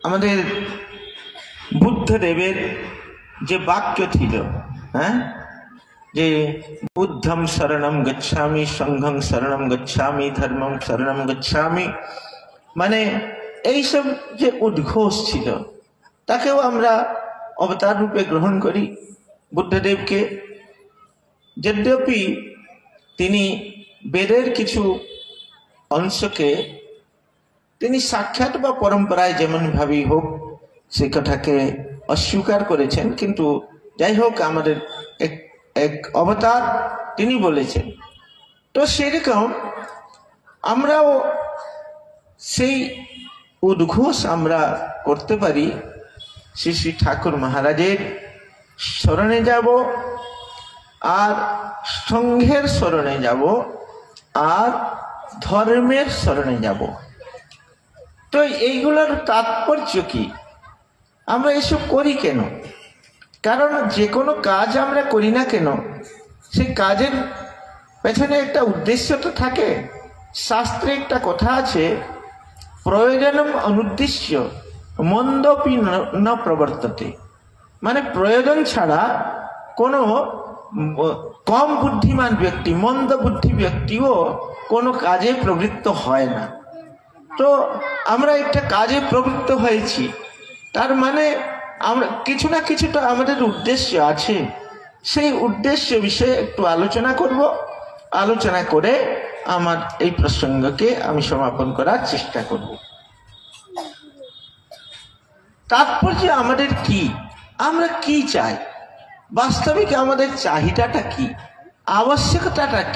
আমাদের বুদ্ধদেবের যে বাক্য ছিল, হ্যাঁ, যে বুদ্ধম শরণম গচ্ছামি, সংঘং শরণম গচ্ছামি, ধর্মম শরণম গচ্ছামি, মানে এইসব যে উদ্ঘোষ ছিল তাকেও আমরা অবতার রূপে গ্রহণ করি বুদ্ধদেবকে। যদ্যপি তিনি বেদের কিছু অংশকে তিনি সাক্ষাৎ বা পরম্পরায় যেমন ভাবেই হোক সে কথাকে অস্বীকার করেছেন, কিন্তু যাই হোক আমাদের এক অবতার তিনি বলেছেন। তো সেরকম আমরাও সেই উদ্ঘোষ আমরা করতে পারি, শ্রী শ্রী ঠাকুর মহারাজের শরণে যাব, আর সংঘের শরণে যাব, আর ধর্মের শরণে যাব। তো এইগুলোর তাৎপর্য কি? আমরা এসব করি কেন? কারণ যে কোনো কাজ আমরা করি না কেন, সেই কাজের পেছনে একটা উদ্দেশ্য তো থাকে। শাস্ত্রে একটা কথা আছে, প্রয়োজনম অনুদ্দেশ্য মন্দপি ন প্রবর্ততে, মানে প্রয়োজন ছাড়া কোনো কম বুদ্ধিমান ব্যক্তি, মন্দ বুদ্ধি ব্যক্তিও কোনো কাজে প্রবৃত্ত হয় না। তো আমরা একটা কাজে প্রবৃত্ত হয়েছি, তার মানে আমরা কিছু না কিছুটা আমাদের উদ্দেশ্য আছে। সেই উদ্দেশ্য বিষয়ে একটু আলোচনা করব। আলোচনা করে আমার এই প্রসঙ্গকে আমি সমাপন করার চেষ্টা করব। তাৎপর্য আমাদের কি, আমরা কি চাই, বাস্তবিক আমাদের চাহিদাটা কি, আবশ্যকতাটা কি।